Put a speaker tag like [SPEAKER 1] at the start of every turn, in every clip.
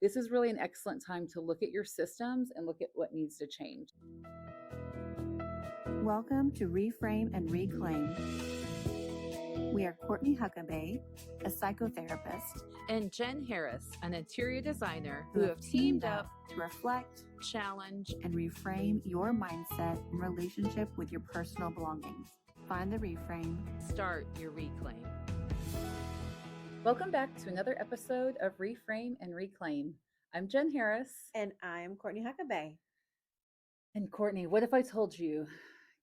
[SPEAKER 1] this is really an excellent time to look at your systems and look at what needs to change.
[SPEAKER 2] Welcome to Reframe and Reclaim. We are Courtney Huckabee, a psychotherapist,
[SPEAKER 3] and Jen Harris, an interior designer
[SPEAKER 2] who have teamed up to reflect,
[SPEAKER 3] challenge,
[SPEAKER 2] and reframe your mindset in relationship with your personal belongings. Find the reframe.
[SPEAKER 3] Start your reclaim.
[SPEAKER 1] Welcome back to another episode of Reframe and Reclaim. I'm Jen Harris.
[SPEAKER 4] And I'm Courtney Huckabee.
[SPEAKER 1] And Courtney, what if I told you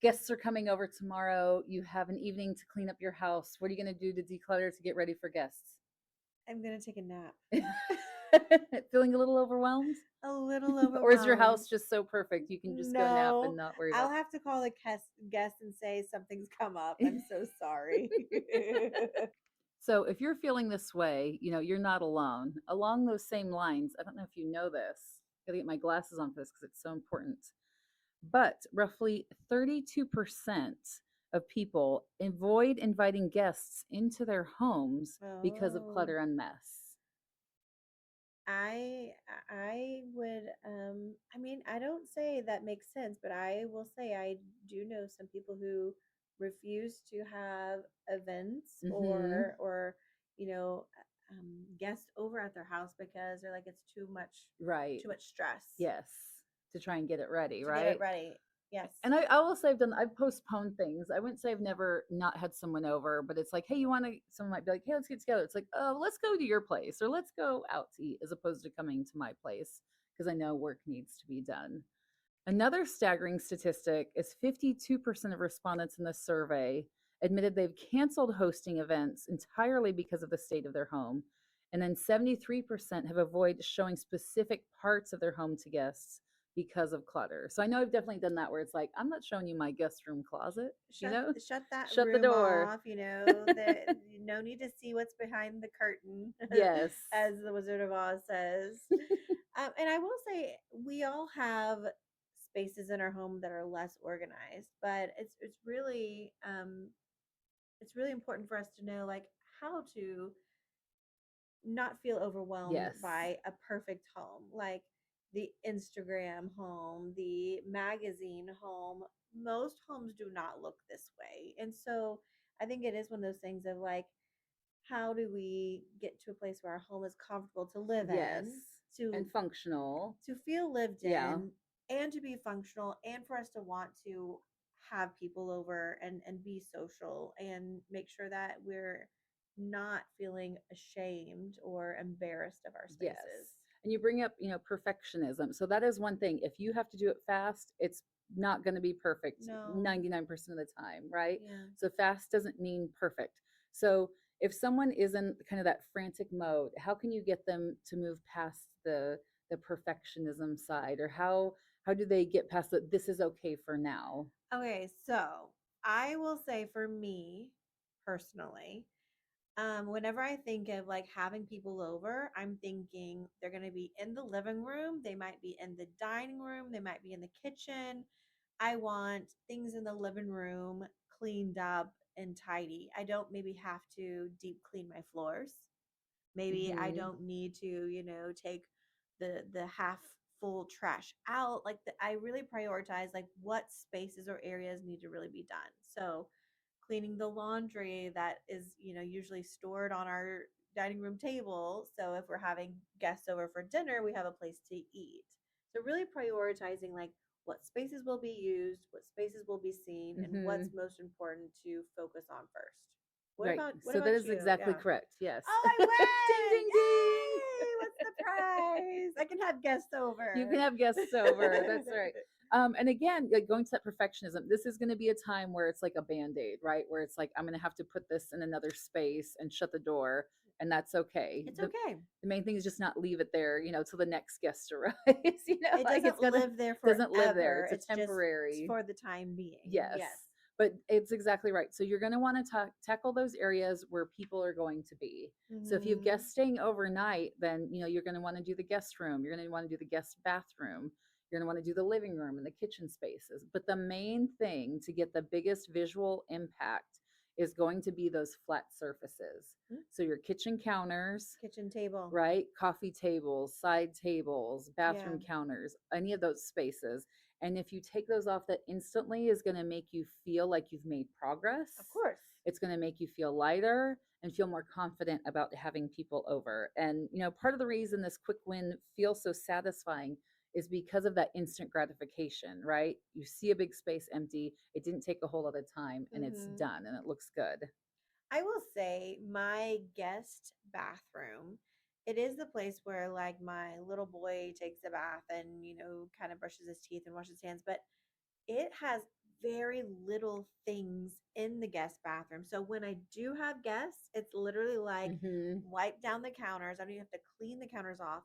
[SPEAKER 1] guests are coming over tomorrow, you have an evening to clean up your house? What are you going to do to declutter to get ready for guests?
[SPEAKER 4] I'm going to take a nap.
[SPEAKER 1] Feeling a little overwhelmed?
[SPEAKER 4] A little overwhelmed.
[SPEAKER 1] Or is your house just so perfect you can just go nap and not worry about it?
[SPEAKER 4] I'll have to call the guest and say something's come up. I'm so sorry.
[SPEAKER 1] So if you're feeling this way, you're not alone. Along those same lines, I don't know if you know this. I gotta get my glasses on for this because it's so important. But roughly 32% of people avoid inviting guests into their homes because of clutter and mess.
[SPEAKER 4] I would, I don't say that makes sense, but I will say I do know some people who refuse to have events or guests over at their house because they're like, it's too much stress.
[SPEAKER 1] Yes. To try and get it ready, right?
[SPEAKER 4] Get it ready. Yes.
[SPEAKER 1] And I will say I've postponed things. I wouldn't say I've never not had someone over, but it's like, hey, someone might be like, hey, let's get together. It's like, oh, let's go to your place or let's go out to eat as opposed to coming to my place because I know work needs to be done. Another staggering statistic is 52% of respondents in this survey admitted they've canceled hosting events entirely because of the state of their home. And then 73% have avoided showing specific parts of their home to guests because of clutter. So I know I've definitely done that where it's like, I'm not showing you my guest room closet.
[SPEAKER 4] Shut
[SPEAKER 1] the
[SPEAKER 4] room
[SPEAKER 1] door
[SPEAKER 4] off, no need to see what's behind the curtain.
[SPEAKER 1] Yes.
[SPEAKER 4] As the Wizard of Oz says. And I will say we all have spaces in our home that are less organized, but it's really important for us to know like how to not feel overwhelmed by a perfect home. Like the Instagram home, the magazine home, most homes do not look this way. And so I think it is one of those things of like, how do we get to a place where our home is comfortable to live in,
[SPEAKER 1] and functional,
[SPEAKER 4] to feel lived in, and to be functional, and for us to want to have people over and be social and make sure that we're not feeling ashamed or embarrassed of our spaces.
[SPEAKER 1] Yes. And you bring up, perfectionism. So that is one thing. If you have to do it fast, it's not going to be perfect 99% of the time, right?
[SPEAKER 4] Yeah.
[SPEAKER 1] So fast doesn't mean perfect. So if someone is in kind of that frantic mode, how can you get them to move past the perfectionism side, or how do they get past that this is okay for now?
[SPEAKER 4] Okay, so I will say for me personally, whenever I think of like having people over, I'm thinking they're going to be in the living room, they might be in the dining room, they might be in the kitchen. I want things in the living room cleaned up and tidy. I don't maybe have to deep clean my floors. Maybe I don't need to, take the half full trash out. Like I really prioritize like what spaces or areas need to really be done. So cleaning the laundry that is, usually stored on our dining room table. So if we're having guests over for dinner, we have a place to eat. So really prioritizing like what spaces will be used, what spaces will be seen, and what's most important to focus on first. What about
[SPEAKER 1] that is
[SPEAKER 4] you?
[SPEAKER 1] exactly correct. Yes.
[SPEAKER 4] Oh, I win!
[SPEAKER 1] Ding, ding, ding!
[SPEAKER 4] Yay! What's the prize? I can have guests over.
[SPEAKER 1] You can have guests over. That's right. And again, like going to that perfectionism, this is going to be a time where it's like a Band-Aid, right? Where it's like, I'm going to have to put this in another space and shut the door, and that's okay.
[SPEAKER 4] It's okay.
[SPEAKER 1] The main thing is just not leave it there, till the next guest arrives.
[SPEAKER 4] It doesn't live there forever.
[SPEAKER 1] Doesn't live there. It's a temporary.
[SPEAKER 4] Just for the time being.
[SPEAKER 1] Yes. But it's exactly right. So you're going to want to tackle those areas where people are going to be. So if you have guests staying overnight, then, you're going to want to do the guest room. You're going to want to do the guest bathroom. You're going to want to do the living room and the kitchen spaces. But the main thing to get the biggest visual impact is going to be those flat surfaces.
[SPEAKER 4] Mm,
[SPEAKER 1] So your kitchen counters,
[SPEAKER 4] kitchen table.
[SPEAKER 1] right? Coffee tables, side tables,
[SPEAKER 4] Yeah,
[SPEAKER 1] bathroom counters, any of those spaces. And if you take those off, that instantly is going to make you feel like you've made progress.
[SPEAKER 4] of course.
[SPEAKER 1] It's going to make you feel lighter and feel more confident about having people over. And, part of the reason this quick win feels so satisfying is because of that instant gratification, right? You see a big space empty, it didn't take a whole lot of time, and it's
[SPEAKER 4] Hmm.
[SPEAKER 1] done and it looks good.
[SPEAKER 4] I will say my guest bathroom, it is the place where like my little boy takes a bath and, kind of brushes his teeth and washes his hands, but it has very little things in the guest bathroom. So when I do have guests, it's literally like
[SPEAKER 1] Hmm.
[SPEAKER 4] wipe down the counters. I don't even have to clean the counters off,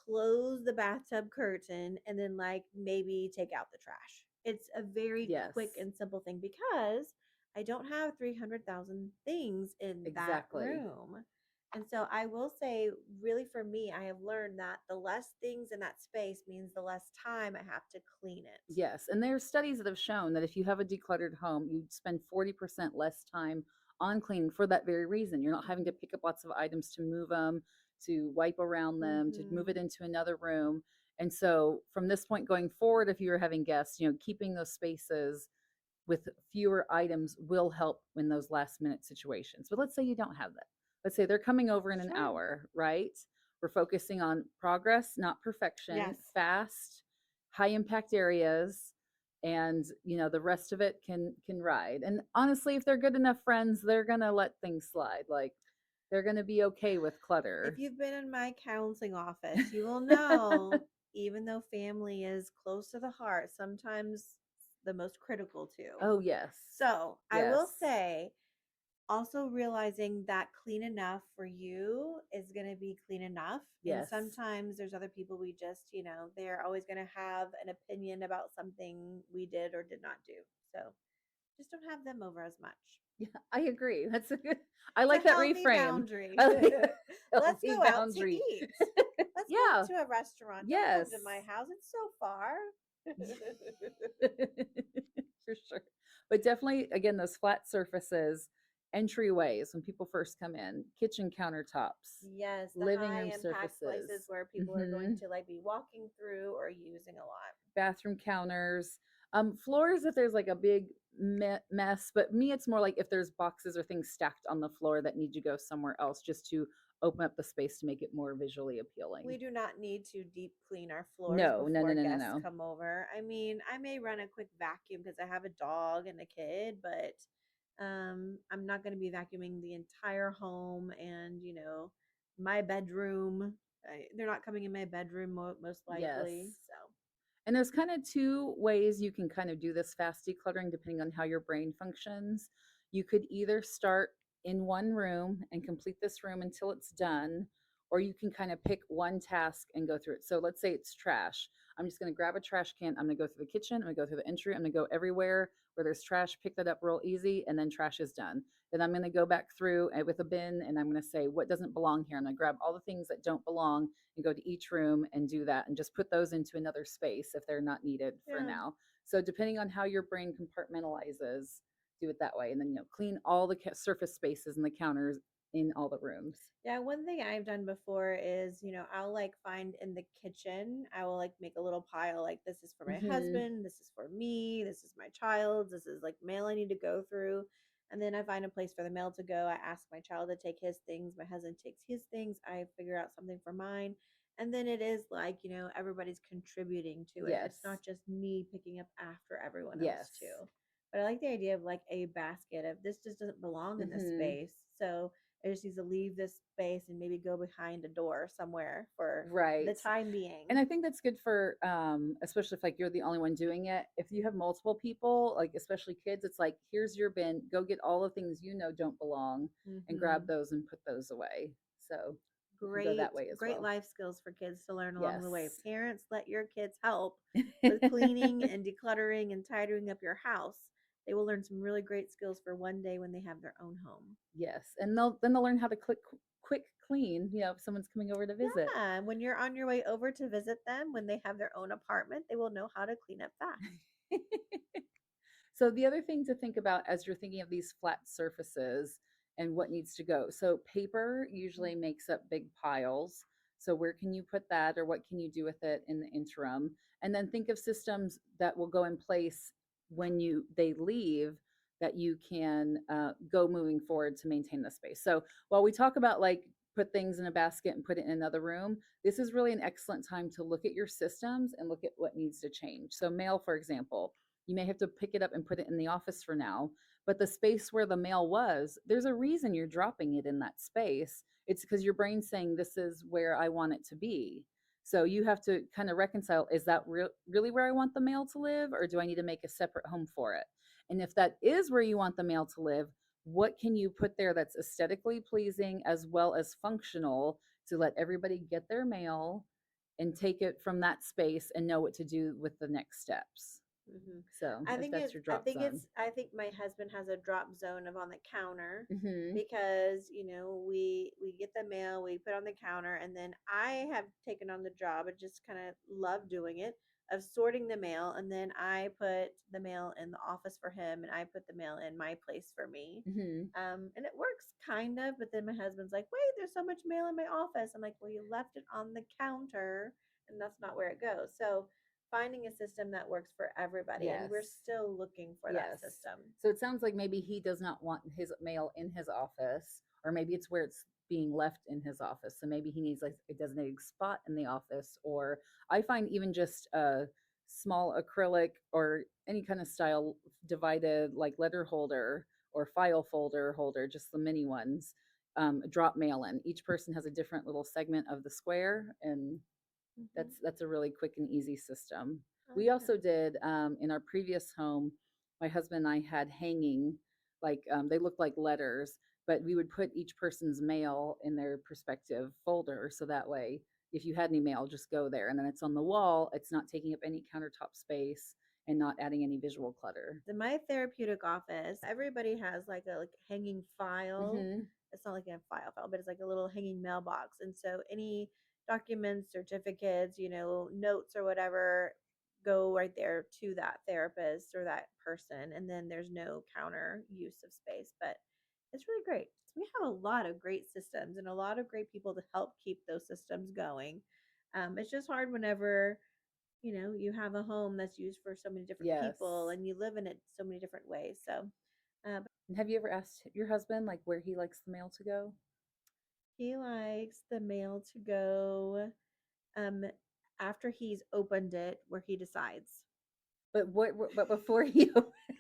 [SPEAKER 4] close the bathtub curtain, and then like maybe take out the trash. It's a very quick
[SPEAKER 1] Yes,
[SPEAKER 4] and simple thing because I don't have 300,000 things in that
[SPEAKER 1] exactly.
[SPEAKER 4] room. And so I will say, really, for me, I have learned that the less things in that space means the less time I have to clean it.
[SPEAKER 1] Yes, and there's studies that have shown that if you have a decluttered home, you spend 40% less time on cleaning for that very reason. You're not having to pick up lots of items to move them, to wipe around them, to move it
[SPEAKER 4] Hmm.
[SPEAKER 1] into another room. And so from this point going forward, if you're having guests, keeping those spaces with fewer items will help in those last minute situations. But let's say you don't have that. Let's say they're coming over in an
[SPEAKER 4] Sure.
[SPEAKER 1] hour, right? We're focusing on progress, not perfection,
[SPEAKER 4] Yes.
[SPEAKER 1] fast, high impact areas, and the rest of it can ride. And honestly, if they're good enough friends, they're going to let things slide. Like they're going to be okay with
[SPEAKER 4] If
[SPEAKER 1] clutter.
[SPEAKER 4] you've been in my counseling office, you will know, even though family is close to the heart, sometimes the most critical too.
[SPEAKER 1] Oh, yes.
[SPEAKER 4] So I will
[SPEAKER 1] Yes.
[SPEAKER 4] say, also realizing that clean enough for you is going to be clean enough. And
[SPEAKER 1] Yes.
[SPEAKER 4] sometimes there's other people we just, they're always going to have an opinion about something we did or did not do. So just don't have them over as much.
[SPEAKER 1] Yeah, I agree. That's a good. I
[SPEAKER 4] It's
[SPEAKER 1] like
[SPEAKER 4] a
[SPEAKER 1] that
[SPEAKER 4] healthy
[SPEAKER 1] reframe.
[SPEAKER 4] boundary.
[SPEAKER 1] I like that
[SPEAKER 4] Let's
[SPEAKER 1] healthy
[SPEAKER 4] go out to
[SPEAKER 1] boundary.
[SPEAKER 4] eat. Let's go
[SPEAKER 1] Yeah.
[SPEAKER 4] to a restaurant. Don't come
[SPEAKER 1] Yes.
[SPEAKER 4] to my house. It's so far.
[SPEAKER 1] For sure. But definitely, again, those flat surfaces, entryways when people first come in, kitchen countertops,
[SPEAKER 4] Yes, the
[SPEAKER 1] living
[SPEAKER 4] high
[SPEAKER 1] room
[SPEAKER 4] impact places
[SPEAKER 1] surfaces,
[SPEAKER 4] where people are going
[SPEAKER 1] hmm
[SPEAKER 4] to like be walking through or using a lot.
[SPEAKER 1] bathroom counters, floors if there's like a big mess. But me, it's more like if there's boxes or things stacked on the floor that need to go somewhere else just to open up the space to make it more visually appealing.
[SPEAKER 4] We do not need to deep clean our floors
[SPEAKER 1] No, no, no,
[SPEAKER 4] before
[SPEAKER 1] no, no,
[SPEAKER 4] guests
[SPEAKER 1] no.
[SPEAKER 4] come over. I mean, I may run a quick vacuum because I have a dog and a kid, but I'm not going to be vacuuming the entire home and, my bedroom. They're not coming in my bedroom most
[SPEAKER 1] Yes.
[SPEAKER 4] likely. So,
[SPEAKER 1] And there's kind of two ways you can kind of do this fast decluttering depending on how your brain functions. You could either start in one room and complete this room until it's done, or you can kind of pick one task and go through it. So let's say it's trash. I'm just going to grab a trash can. I'm going to go through the kitchen. I'm going to go through the entry. I'm going to go everywhere where there's trash, pick that up real easy, and then trash is done. Then I'm going to go back through with a bin and I'm going to say, what doesn't belong here? I'm going to grab all the things that don't belong and go to each room and do that and just put those into another space if they're not needed for
[SPEAKER 4] yeah.
[SPEAKER 1] now. So depending on how your brain compartmentalizes, do it that way. And then, clean all the surface spaces and the counters in all the rooms.
[SPEAKER 4] Yeah, one thing I've done before is, I'll like find in the kitchen, I will like make a little pile like this is for my
[SPEAKER 1] Mm-hmm.
[SPEAKER 4] husband, this is for me, this is my child, this is like mail I need to go through. And then I find a place for the mail to go. I ask my child to take his things, my husband takes his things, I figure out something for mine. And then it is like, everybody's contributing to it. It's
[SPEAKER 1] Yes.
[SPEAKER 4] not just me picking up after everyone else
[SPEAKER 1] Yes.
[SPEAKER 4] too. But I like the idea of like a basket of this just doesn't belong in this
[SPEAKER 1] Mm-hmm.
[SPEAKER 4] space. So it just needs to leave this space and maybe go behind a door somewhere for
[SPEAKER 1] Right.
[SPEAKER 4] the time being.
[SPEAKER 1] And I think that's good for especially if like you're the only one doing it. If you have multiple people, like especially kids, it's like here's your bin, go get all the things don't belong and grab
[SPEAKER 4] Hmm.
[SPEAKER 1] those and put those away. So you can go
[SPEAKER 4] Great,
[SPEAKER 1] that way as
[SPEAKER 4] great
[SPEAKER 1] well.
[SPEAKER 4] life skills for kids to learn along the way.
[SPEAKER 1] Yes.
[SPEAKER 4] Parents, let your kids help with cleaning and decluttering and tidying up your house. They will learn some really great skills for one day when they have their own home.
[SPEAKER 1] Yes. And they'll learn how to quick clean, if someone's coming over to visit.
[SPEAKER 4] Yeah, when you're on your way over to visit them, when they have their own apartment, they will know how to clean up fast.
[SPEAKER 1] So the other thing to think about as you're thinking of these flat surfaces and what needs to go. So paper usually makes up big piles. So where can you put that or what can you do with it in the interim? And then think of systems that will go in place when they leave that you can go moving forward to maintain the space. So while we talk about like put things in a basket and put it in another room, this is really an excellent time to look at your systems and look at what needs to change. So mail, for example, you may have to pick it up and put it in the office for now, but the space where the mail was, there's a reason you're dropping it in that space. It's because your brain's saying this is where I want it to be. So you have to kind of reconcile, is that really where I want the mail to live, or do I need to make a separate home for it? And if that is where you want the mail to live, what can you put there that's aesthetically pleasing as well as functional to let everybody get their mail and take it from that space and know what to do with the next steps?
[SPEAKER 4] Hmm.
[SPEAKER 1] So
[SPEAKER 4] I
[SPEAKER 1] if
[SPEAKER 4] think
[SPEAKER 1] that's
[SPEAKER 4] it's
[SPEAKER 1] your drop zone.
[SPEAKER 4] I think my husband has a drop zone of on the counter
[SPEAKER 1] Hmm.
[SPEAKER 4] because, you know, we get the mail, we put on the counter, and then I have taken on the job and just kind of love doing it of sorting the mail, and then I put the mail in the office for him and I put the mail in my place for me.
[SPEAKER 1] Hmm.
[SPEAKER 4] And it works kind of, but then my husband's like, "Wait, there's so much mail in my office." I'm like, "Well, you left it on the counter, and that's not where it goes." So finding a system that works for everybody, and we're
[SPEAKER 1] Yes.
[SPEAKER 4] still looking for that
[SPEAKER 1] Yes.
[SPEAKER 4] system.
[SPEAKER 1] So it sounds like maybe he does not want his mail in his office, or maybe it's where it's being left in his office. So maybe he needs like a designated spot in the office. Or I find even just a small acrylic or any kind of style divided like letter holder or file folder holder, just the mini ones, drop mail in. Each person has a different little segment of the square, and
[SPEAKER 4] Hmm.
[SPEAKER 1] that's a really quick and easy system.
[SPEAKER 4] I
[SPEAKER 1] We
[SPEAKER 4] like that.
[SPEAKER 1] also did in our previous home. My husband and I had hanging, like they looked like letters, but we would put each person's mail in their respective folder, so that way, if you had any mail, just go there, and then it's on the wall. It's not taking up any countertop space and not adding any visual clutter.
[SPEAKER 4] In my therapeutic office, everybody has like a like hanging file.
[SPEAKER 1] Hmm.
[SPEAKER 4] It's not like a file, but it's like a little hanging mailbox. And so any documents, certificates, you know, notes or whatever go right there to that therapist or that person. And then there's no counter use of space. But it's really great. So we have a lot of great systems and a lot of great people to help keep those systems going. It's just hard whenever, you know, you have a home that's used for so many different people
[SPEAKER 1] Yes.
[SPEAKER 4] and you live in it so many different ways. So, but
[SPEAKER 1] And have you ever asked your husband like where he likes the mail to go?
[SPEAKER 4] he likes the mail to go um after he's opened it where he decides.
[SPEAKER 1] But but before he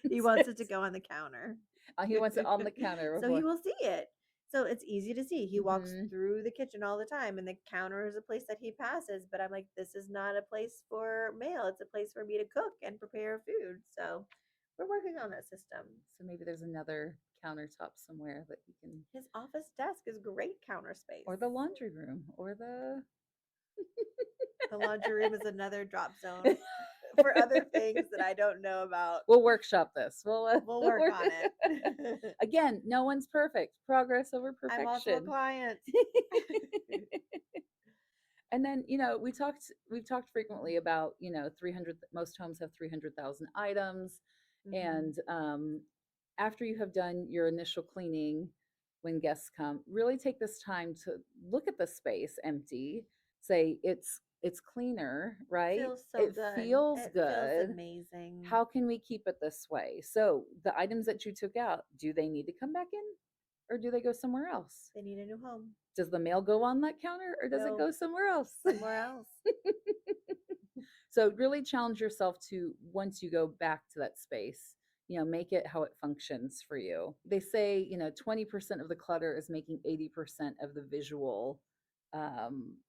[SPEAKER 4] He
[SPEAKER 1] opens
[SPEAKER 4] wants it to
[SPEAKER 1] it,
[SPEAKER 4] go on the counter.
[SPEAKER 1] he wants it on the counter
[SPEAKER 4] So he
[SPEAKER 1] before.
[SPEAKER 4] will see it. So it's easy to see. He walks
[SPEAKER 1] Hmm.
[SPEAKER 4] through the kitchen all the time, and the counter is a place that he passes. But I'm like, this is not a place for mail. It's a place for me to cook and prepare food. So we're working on that system.
[SPEAKER 1] So maybe there's another countertop somewhere that you can,
[SPEAKER 4] His office desk is great counter space.
[SPEAKER 1] or the laundry room, or the.
[SPEAKER 4] The laundry room is another drop zone for other things that I don't know about.
[SPEAKER 1] We'll workshop this. We'll
[SPEAKER 4] We'll work on it.
[SPEAKER 1] again. No one's perfect. Progress over
[SPEAKER 4] I'm also a
[SPEAKER 1] perfection.
[SPEAKER 4] client.
[SPEAKER 1] And then, we've talked frequently about, 300, most homes have 300,000 items.
[SPEAKER 4] Hmm.
[SPEAKER 1] And after you have done your initial cleaning, when guests come, really take this time to look at the space empty, say it's cleaner,
[SPEAKER 4] It
[SPEAKER 1] right?
[SPEAKER 4] feels so
[SPEAKER 1] It
[SPEAKER 4] good.
[SPEAKER 1] feels
[SPEAKER 4] It feels
[SPEAKER 1] good.
[SPEAKER 4] amazing.
[SPEAKER 1] How can we keep it this way? So the items that you took out, do they need to come back in or do they go somewhere else?
[SPEAKER 4] They need a new home.
[SPEAKER 1] Does the mail go on that counter or does it
[SPEAKER 4] No,
[SPEAKER 1] go somewhere else?
[SPEAKER 4] somewhere else.
[SPEAKER 1] So really challenge yourself to, once you go back to that space, make it how it functions for you. They say, 20% of the clutter is making 80% of the visual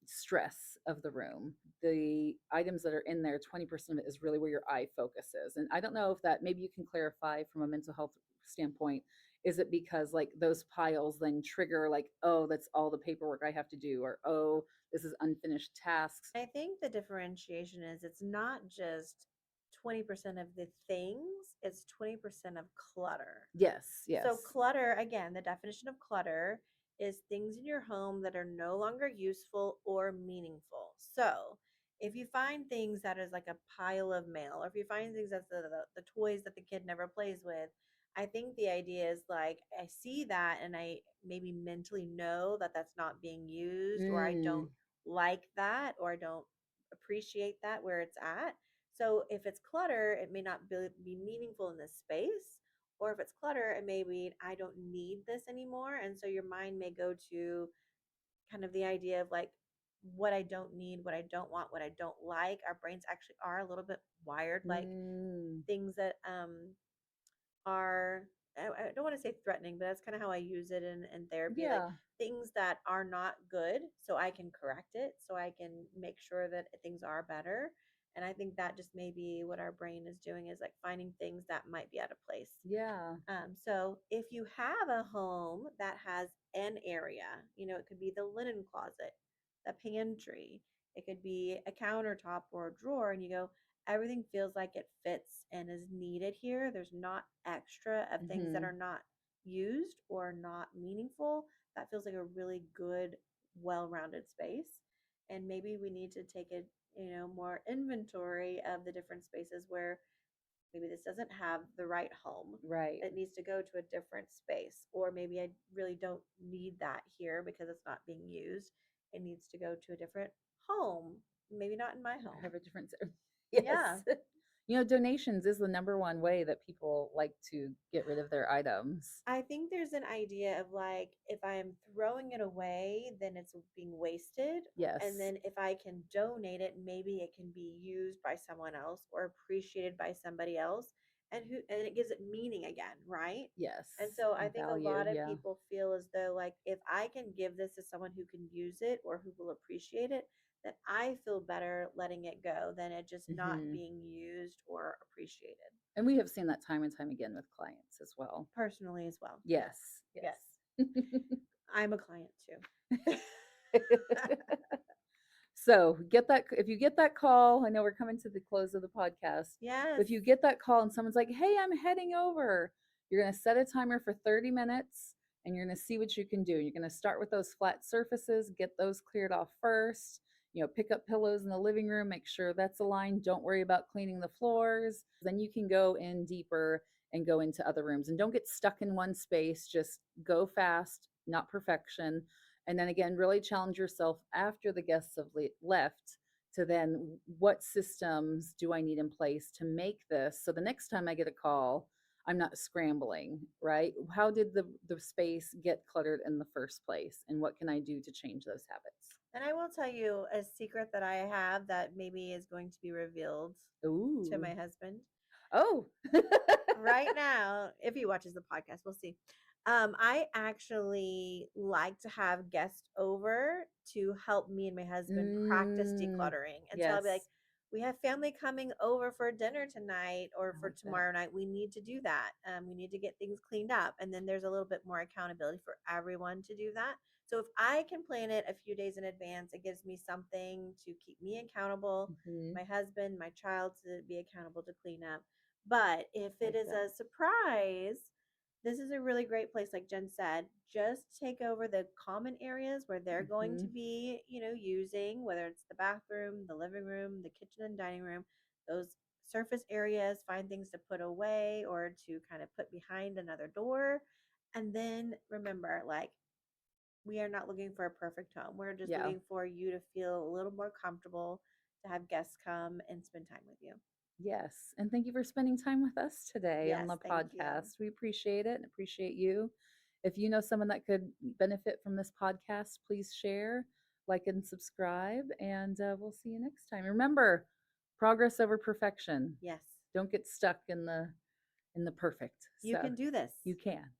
[SPEAKER 1] stress of the room. The items that are in there, 20% of it is really where your eye focuses. And I don't know if that, maybe you can clarify from a mental health standpoint. Is it because like those piles then trigger like, oh, that's all the paperwork I have to do, or oh, this is unfinished tasks?
[SPEAKER 4] I think the differentiation is it's not just 20% of the things, it's 20% of clutter.
[SPEAKER 1] Yes,
[SPEAKER 4] So,
[SPEAKER 1] yes.
[SPEAKER 4] clutter, again, the definition of clutter is things in your home that are no longer useful or meaningful. So, if you find things that is like a pile of mail, or if you find things that's the toys that the kid never plays with, I think the idea is like I see that and I maybe mentally know that that's not being used, or I don't
[SPEAKER 1] Mm,
[SPEAKER 4] like that, or I don't appreciate that where it's at. So if it's clutter, it may not be meaningful in this space. Or if it's clutter, it may be I don't need this anymore. And so your mind may go to kind of the idea of like what I don't need, what I don't want, what I don't like. Our brains actually are a little bit wired like
[SPEAKER 1] mm,
[SPEAKER 4] things that are I don't want to say threatening, but that's kind of how I use it in therapy. Like
[SPEAKER 1] yeah,
[SPEAKER 4] things that are not good, so I can correct it, so I can make sure that things are better. And I think that just may be what our brain is doing is like finding things that might be out of place.
[SPEAKER 1] yeah.
[SPEAKER 4] So if you have a home that has an area, it could be the linen closet, the pantry, it could be a countertop or a drawer, and you go, everything feels like it fits and is needed here. There's not extra of things that
[SPEAKER 1] Hmm.
[SPEAKER 4] are not used or not meaningful. That feels like a really good, well rounded space. And maybe we need to take a more inventory of the different spaces where maybe this doesn't have the right home.
[SPEAKER 1] Right.
[SPEAKER 4] It needs to go to a different space. Or maybe I really don't need that here because it's not being used. It needs to go to a different home. Maybe not in my home.
[SPEAKER 1] Have a different
[SPEAKER 4] Yeah.
[SPEAKER 1] yes. Donations is the number one way that people like to get rid of their items.
[SPEAKER 4] I think there's an idea of like if I am throwing it away, then it's being wasted. And
[SPEAKER 1] Yes.
[SPEAKER 4] then if I can donate it, maybe it can be used by someone else or appreciated by somebody else. And it gives it meaning again, right?
[SPEAKER 1] Yes.
[SPEAKER 4] And so I
[SPEAKER 1] And
[SPEAKER 4] think a
[SPEAKER 1] value.
[SPEAKER 4] lot of
[SPEAKER 1] Yeah.
[SPEAKER 4] people feel as though like if I can give this to someone who can use it or who will appreciate it, then I feel better letting it go than it just not
[SPEAKER 1] Hmm.
[SPEAKER 4] being used or appreciated.
[SPEAKER 1] And we have seen that time and time again with clients as well.
[SPEAKER 4] Personally as well. Yes.
[SPEAKER 1] Yes.
[SPEAKER 4] Yes.
[SPEAKER 1] Yes.
[SPEAKER 4] I'm a client too.
[SPEAKER 1] So get that if you get that call, I know we're coming to the close of the podcast.
[SPEAKER 4] Yes.
[SPEAKER 1] But if you get that call and someone's like, "Hey, I'm heading over," you're going to set a timer for 30 minutes and you're going to see what you can do. You're going to start with those flat surfaces, get those cleared off first. Pick up pillows in the living room, make sure that's aligned. Don't worry about cleaning the floors. Then you can go in deeper and go into other rooms and don't get stuck in one space. Just go fast, not perfection. And then again, really challenge yourself after the guests have left to then what systems do I need in place to make this so the next time I get a call, I'm not scrambling, right? How did the space get cluttered in the first place? And what can I do to change those habits?
[SPEAKER 4] And I will tell you a secret that I have that maybe is going to be revealed to
[SPEAKER 1] Ooh.
[SPEAKER 4] my husband
[SPEAKER 1] Oh.
[SPEAKER 4] right now. If he watches the podcast, we'll see. I actually like to have guests over to help me and my husband practice
[SPEAKER 1] Mm,
[SPEAKER 4] decluttering. And so I'll be like,
[SPEAKER 1] yes.
[SPEAKER 4] we have family coming over for dinner tonight or
[SPEAKER 1] I
[SPEAKER 4] for
[SPEAKER 1] like that.
[SPEAKER 4] tomorrow night. We need to do that. We need to get things cleaned up. And then there's a little bit more accountability for everyone to do that. So if I can plan it a few days in advance, it gives me something to keep me accountable,
[SPEAKER 1] Hmm.
[SPEAKER 4] my husband, my child to be accountable to clean up. But if it
[SPEAKER 1] Like
[SPEAKER 4] is
[SPEAKER 1] that.
[SPEAKER 4] a surprise, this is a really great place, like Jen said. Just take over the common areas where they're going to
[SPEAKER 1] Hmm.
[SPEAKER 4] be, using, whether it's the bathroom, the living room, the kitchen and dining room, those surface areas, find things to put away or to kind of put behind another door. And then remember, like, we are not looking for a perfect home. We're just
[SPEAKER 1] Yeah.
[SPEAKER 4] looking for you to feel a little more comfortable to have guests come and spend time with you.
[SPEAKER 1] Yes. And thank you for spending time with us today on
[SPEAKER 4] Yes,
[SPEAKER 1] the
[SPEAKER 4] thank you.
[SPEAKER 1] podcast. We appreciate it and appreciate you. If you know someone that could benefit from this podcast, please share, like, and subscribe. And we'll see you next time. Remember, progress over perfection.
[SPEAKER 4] Yes,
[SPEAKER 1] Don't get stuck in the perfect.
[SPEAKER 4] you
[SPEAKER 1] So
[SPEAKER 4] can do this.
[SPEAKER 1] you can.